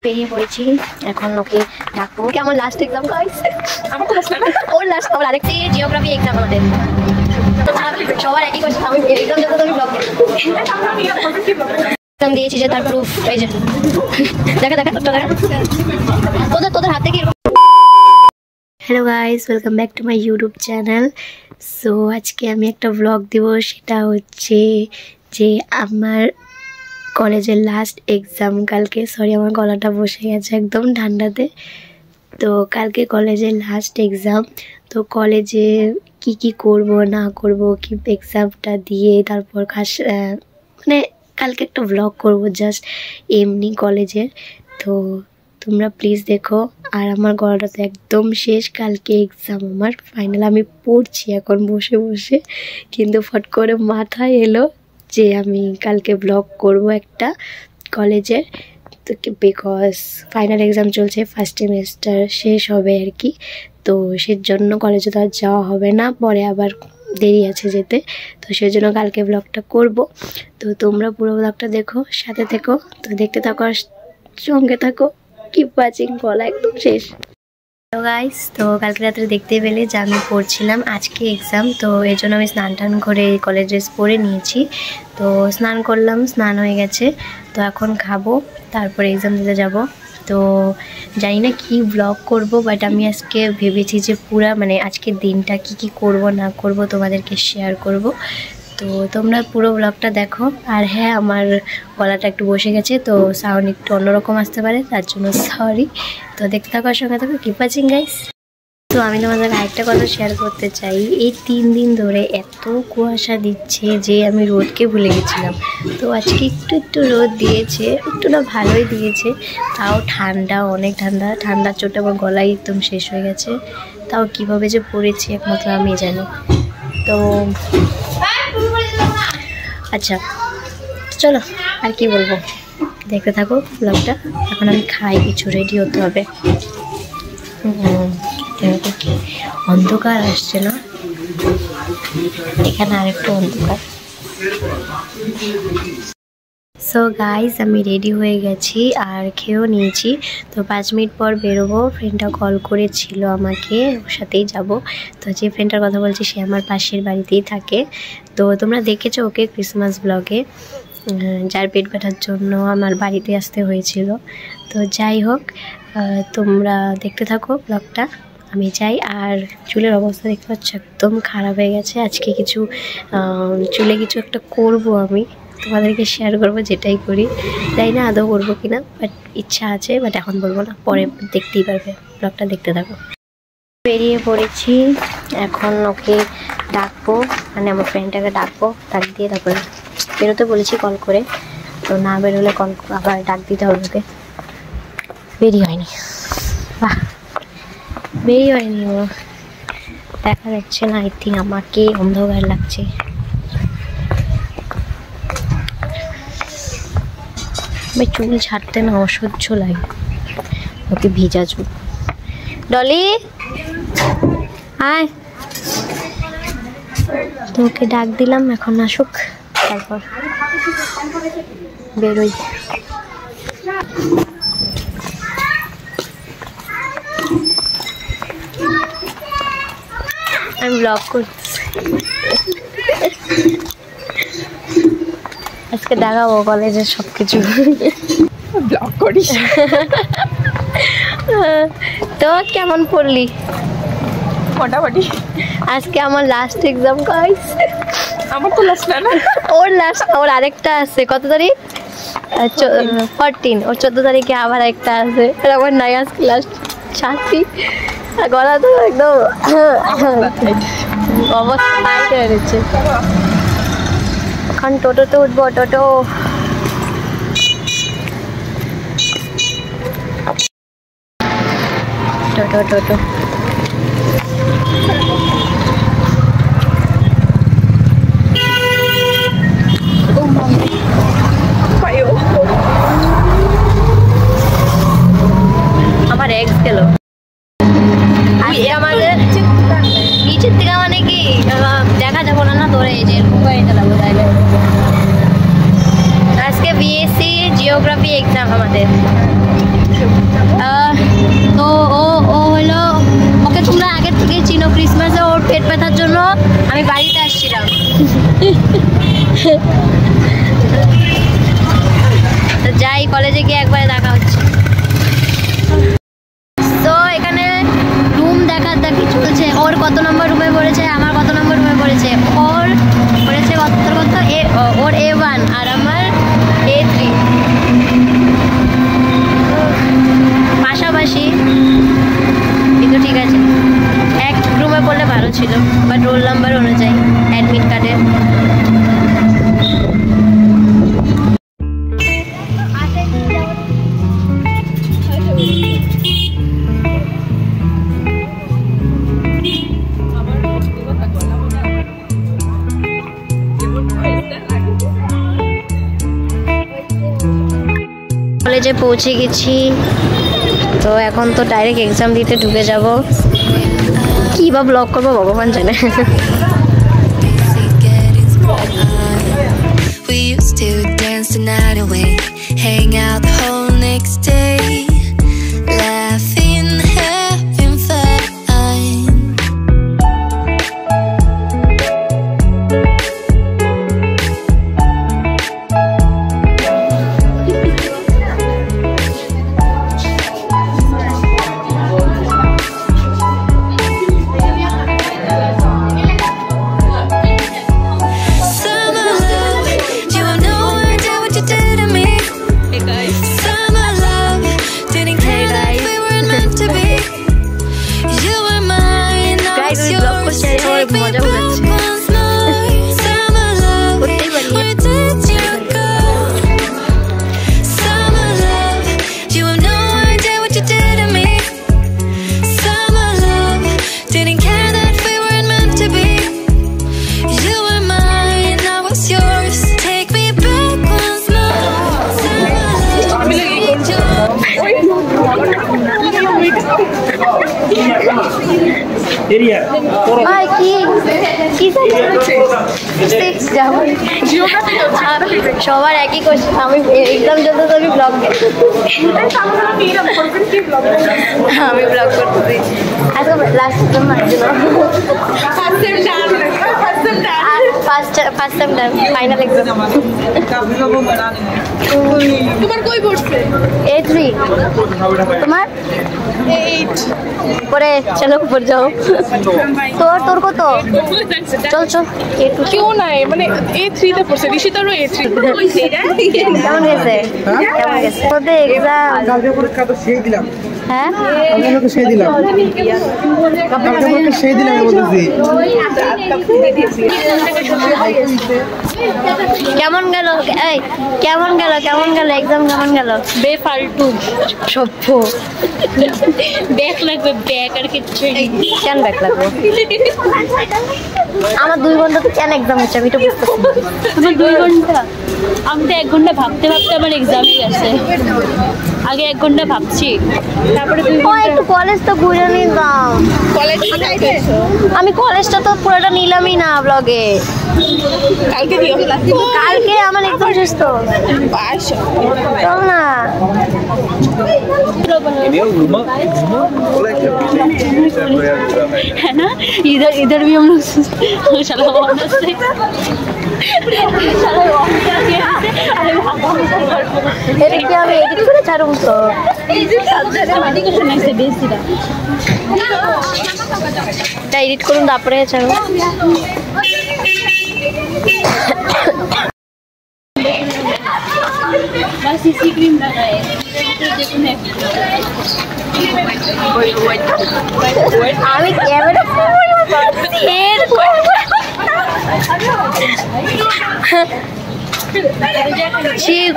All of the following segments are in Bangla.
বেরিয়ে পড়েছি এখন ওকে ডাকবো। কেমন লাস্ট এক্সাম গাইস? আমার তো লাস্ট না, ওর লাস্ট আবার আরেকটি জিওগ্রাফি এক্সাম আমাদের সবার একই কোশ্চেন। আমি এক্সাম যত আমি ব্লগ এক্সাম দিয়েছি যে তার প্রুফ এই যে দেখা দেখা তোদের হাতে কি। Hello guys, welcome back to my YouTube channel. So আজকে আমি একটা ব্লগ দিব, সেটা হচ্ছে যে আমার কলেজের লাস্ট এক্সাম কালকে। সরি, আমার গলাটা বসে গেছে একদম ঠান্ডাতে। তো কালকে কলেজের লাস্ট এক্সাম। তো কলেজে কি কি করব না করব, কি এক্সামটা দিয়ে তারপর মানে কালকে একটা ব্লগ করব জাস্ট এমনি কলেজের। তো তোমরা প্লিজ দেখো। আর আমার গলাটা তো একদম শেষ, কালকে এক্সাম আমার ফাইনাল। আমি পড়ছি এখন বসে বসে, কিন্তু ফট করে মাথায় এলো যে আমি কালকে ব্লগ করব একটা কলেজের। তো বিকজ ফাইনাল এক্সাম চলছে, ফার্স্ট সেমিস্টার শেষ হবে আর কি। তো সেজন্য কলেজে তো আর যাওয়া হবে না, পরে আবার দেরি আছে যেতে। তো সেজন্য কালকে ব্লগটা করব। তো তোমরা পুরো ব্লগটা দেখো, সাথে থেকো। তো দেখতে থাকো আর সঙ্গে থাকো, কিপ ওয়াচিং। গলা একদম শেষ। হ্যালো গাইস, তো কালকে রাত্রে দেখতে পেলে যে আমি পড়ছিলাম, আজকে এক্সাম। তো এর জন্য আমি স্নান টান করে কলেজ ড্রেস পরে নিয়েছি। তো স্নান করলাম, স্নান হয়ে গেছে। তো এখন খাবো, তারপরে এক্সাম দিতে যাব। তো জানি না কি ব্লগ করব, বাট আমি আজকে ভেবেছি যে পুরা মানে আজকের দিনটা কি কি করব না করব তোমাদেরকে শেয়ার করব। তো তোমরা পুরো ব্লগটা দেখো। আর হ্যাঁ, আমার গলাটা একটু বসে গেছে, তো সাউন্ড একটু অন্যরকম আসতে পারে, তার জন্য সরি। তো দেখতে থাকো, সঙ্গে থাকো, কিপ ওয়াচিং গাইস। তো আমি তোমাদের আরেকটা কথা শেয়ার করতে চাই। এই 3 দিন ধরে এত কুয়াশা দিচ্ছে যে আমি রোদকে ভুলে গেছিলাম। তো আজকে একটু একটু রোদ দিয়েছে, একটু না ভালোই দিয়েছে। তাও ঠান্ডা, অনেক ঠান্ডা। ঠান্ডার চোটে আমার গলায় একদম শেষ হয়ে গেছে। তাও কিভাবে যে পড়েছি একমাত্র আমি জানি। তো আচ্ছা চলো, আর কি বলবো, দেখতে থাকো ব্লগটা। এখন আমি খাই কিছু, রেডি হতে হবে। অন্ধকার আসছে না এখানে, আরেকটু অন্ধকার। সো গাইজ, আমি রেডি হয়ে গেছি আর খেয়েও নিয়েছি। তো 5 মিনিট পর বেরোবো। ফ্রেন্ডটা কল করেছিল আমাকে, ওর সাথেই যাব। তো যে ফ্রেন্ডটার কথা বলছি সে আমার পাশের বাড়িতেই থাকে। তো তোমরা দেখেছো ওকে ক্রিসমাস ব্লগে, যার পেট ব্যথার জন্য আমার বাড়িতে আসতে হয়েছিল। তো যাই হোক, তোমরা দেখতে থাকো ব্লগটা। আমি যাই। আর চুলের অবস্থা দেখতে পাচ্ছ একদম খারাপ হয়ে গেছে। আজকে কিছু চুলে কিছু একটা করব, আমি তোমাদেরকে শেয়ার করব, যেটাই করি তাই না আদৌ করবো কিনা, বাট ইচ্ছা আছে, বাট এখন বলবো না, পরে দেখতেই পারবে। ব্লগটা দেখতে থাকো। বেরিয়ে পড়েছি এখন, ওকে ডাকবো, মানে আমার ফ্রেন্ডটাকে ডাকবো। ডাক দিয়ে তারপরে বেরোতে বলেছি কল করে। তো না বেরোলে কল আবার ডাক দিতে হবে ওকে। বেরিয়ে হয়নি, বাহ বেরিয়ে হয়নি, ও দেখা যাচ্ছে না। আই থিঙ্ক আমাকে অন্ধকার লাগছে। আমি চুল ছাড়তে না অসহ্য লাগে, ওকে ভিজা চুল। ডলি আয়। তো ওকে ডাক দিলাম, এখন আসুক, তারপর বেরোই। আমি ব্লগ করছি আজকে, দেখাবো কলেজের সব কিছু। ব্লগ করিস? তো কেমন পড়লি? মোটামুটি। আজকে আমার লাস্ট এক্সাম গাইস। আমার তো লাস্ট না, ওর লাস্ট, ওর আরেকটা আছে। কত তারিখ? 14। ওর 14 তারিখে আবার একটা আছে। আর আমার নাই আজকে লাস্ট। ছাড়ছি, গলা তো একদম অবস্থা টাইট হয়ে গেছে। এখন টোটোতে উঠবো, টোটো। টোটো টোটো আমার এক্স গেল আমাদের নিচের থেকে, মানে কি দেখা যাবো না, ধরে এই যে চালাবো তাইলে। আজকে বিএসসি জিওগ্রাফি এক্সাম আমাদের। ক্রিসমাসে ওর পেট ব্যথার জন্য আমি বাড়িতে আসছিলাম। যাই, কলেজে গিয়ে একবারে দেখা হচ্ছে। তো এখানে রুম দেখার চলছে, ওর কত নম্বর রুমে পড়েছে, আমার কত নম্বর রুমে পড়েছে। ওর পড়েছে কত, ওর A1 আর আমার A3, পাশাপাশি। কিন্তু ঠিক আছে, এক রুমে পড়লে ভালো ছিল, বাট রোল নাম্বার অনুযায়ী অ্যাডমিট কার্ডে। কলেজে পৌঁছে গেছি, তো এখন তো ডাইরেক্ট এক্সাম দিতে ঢুকে যাব। কি বা ব্লগ করবো ভগবান জানে। We used to dance the night away, hang out the whole next day, laughing, having fun. সবার একই কোশ্চেন, আমি এক্সাম যত আমি ব্লগ আমি ব্লগ করতেছি। আজকে লাস্ট ফার্স্ট টাইম ডান, ফাইনাল এক্সাম। তোমার কই পড়ছে? A3। তোমার A8। পরে চলো উপর যাও। তোর কত? চল চল। কেউ নাই, মানে A3 তে পড়ছে, ঋষিতারও A3। কেমন গেছে? কেমন গেছে তোদের এক্সাম? কালকে পরীক্ষা তো সেই দিলাম। হ্যাঁ কালকে সেই দিলাম, কালকে পরীক্ষা সেই দিলাম বলতেছি। কেমন গেল? এই কেমন গেল এক্সাম? কেমন গেল? বেফালতু সভ্য। ব্যাক লাগবে, ব্যাক আর কিছু। কেন ব্যাক লাগবে? আমার 2 ঘন্টা তো কেন এক্সাম হচ্ছে আমি তো বুঝতেছি না। আমার 2 ঘন্টা? আমি তো 1 ঘন্টা ভাবতে আমার এক্সামে গেছে। আগে 1 ঘন্টা ভাবছি, তারপরে একটু কলেজ তো ঘুরে নিলাম। আমি কলেজটা তো পুরোটা নিলামই না ব্লগে। কালকে আমার এক্সাম শেষ তো। চল না। है ना, इधर भी हम लोग আমি এডিট করে ছাড়ুম তো। এডিট করুন তারপরে ছাড়ুন। बस सीसी क्रीम लगाए। আমি ক্যামেরা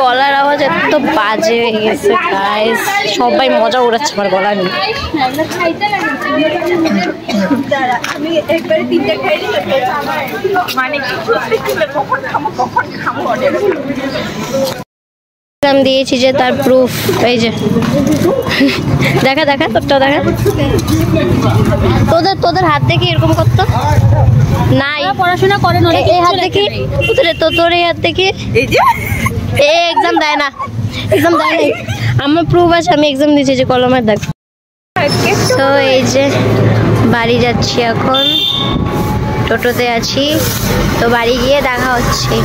গলার আওয়াজ এত বাজে হয়ে গেছে গাইস, সবাই মজা উড়াচ্ছে আমার গলা নিয়ে। দিয়েছি যে তার প্রুফ এই যে দেখা তোরটা দেখা। তোদের হাত দেখি এরকম করতো নাই, পড়াশোনা করে না। এই হাত দেখি তোর এই হাত দেখি। এই এক্সাম দেয় না, আমার প্রুফ আছে, আমি এক্সাম দিয়েছি যে কলমের দাগ। তো এই যে বাড়ি যাচ্ছি এখন, টোটোতে আছি, তো বাড়ি গিয়ে দেখা হচ্ছে।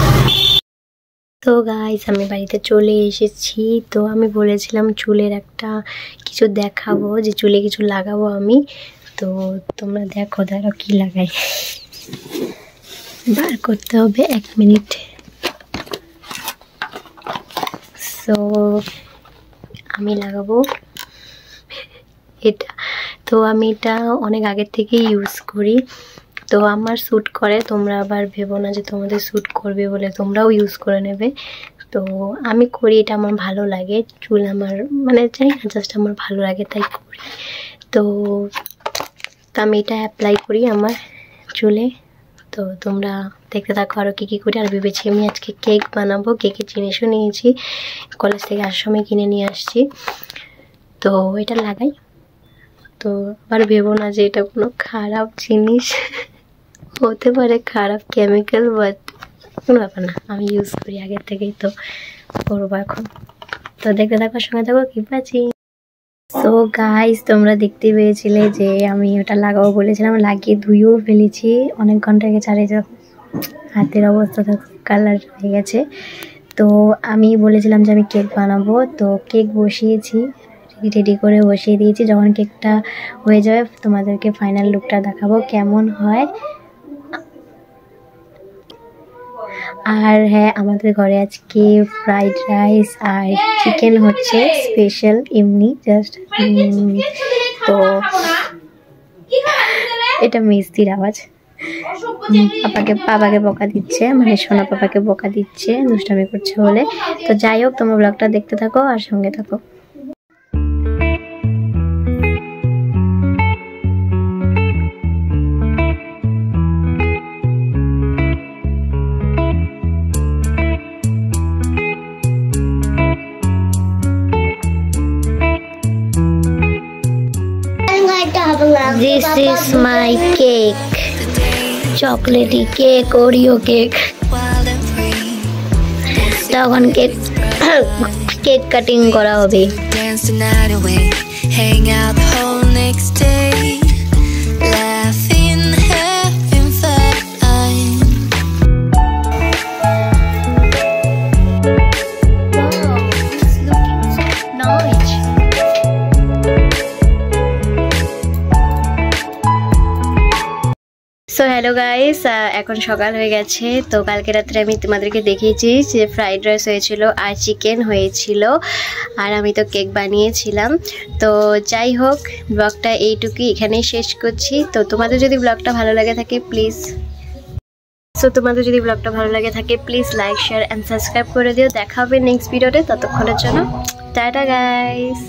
তো গাইস আমি বাড়িতে চলে এসেছি। তো আমি বলেছিলাম চুলের একটা কিছু দেখাবো, যে চুলে কিছু লাগাবো আমি। তো তোমরা দেখো দাঁড়াও কি লাগাই, বার করতে হবে 1 মিনিট। তো আমি লাগাবো এটা। তো আমি এটা অনেক আগের থেকে ইউজ করি, তো আমার স্যুট করে। তোমরা আবার ভেবো না যে তোমাদের স্যুট করবে বলে তোমরাও ইউজ করে নেবে। তো আমি করি, এটা আমার ভালো লাগে। চুল আমার মানে জানি না, জাস্ট আমার ভালো লাগে তাই করি। তো আমি এটা অ্যাপ্লাই করি আমার চুলে। তো তোমরা দেখতে থাকো আরও কী করি। আর ভেবেছি আমি আজকে কেক বানাবো, কেকের জিনিসও নিয়েছি, কলেজ থেকে আসার সময় কিনে নিয়ে আসছি। তো এটা লাগাই। তো আবার ভেবো না যে এটা কোনো খারাপ জিনিস, হতে পারে খারাপ কেমিক্যাল, বাট কোনো ব্যাপার না, আমি ইউজ করি আগের থেকেই, তো করবো এখন। তো দেখতে থাকো, সঙ্গে থাকো, কি পাচ্ছি। তো গাইস তোমরা দেখতে পেয়েছিলে যে আমি ওটা লাগাবো বলেছিলাম, লাগিয়ে ধুয়েও ফেলেছি, অনেক ঘন্টা গেছে। আর এই যে হাতের অবস্থা দেখো, কালার হয়ে গেছে। তো আমি বলেছিলাম যে আমি কেক বানাবো, তো কেক বসিয়েছি, রেডি করে বসিয়ে দিয়েছি। যখন কেকটা হয়ে যাবে তোমাদেরকে ফাইনাল লুকটা দেখাবো কেমন হয়। আর হ্যাঁ, আমাদের ঘরে আজকে ফ্রাইড রাইস আর চিকেন হচ্ছে স্পেশাল, এমনি জাস্ট। তো এটা মিষ্টির আওয়াজ, পাপাকে বকা দিচ্ছে, মানে সোনা পাপাকে বকা দিচ্ছে, দুষ্টামি করছে বলে। তো যাই হোক, তোমরা ব্লগটা দেখতে থাকো আর সঙ্গে থাকো। This is my cake, chocolatey cake, Oreo cake. তখন কেক কাটিং করা হবে। সো হ্যালো গাইস, এখন সকাল হয়ে গেছে। তো কালকে রাত্রে আমি তোমাদেরকে দেখিয়েছি যে ফ্রাইড রাইস হয়েছিল আর চিকেন হয়েছিল, আর আমি তো কেক বানিয়েছিলাম। তো যাই হোক, ব্লগটা এইটুকুই এখানেই শেষ করছি। তো তোমাদের যদি ব্লগটা ভালো লাগে থাকে please like, share and subscribe করে দিও। দেখা হবে নেক্সট ভিডিওতে, ততক্ষণের জন্য টাটা গাইস।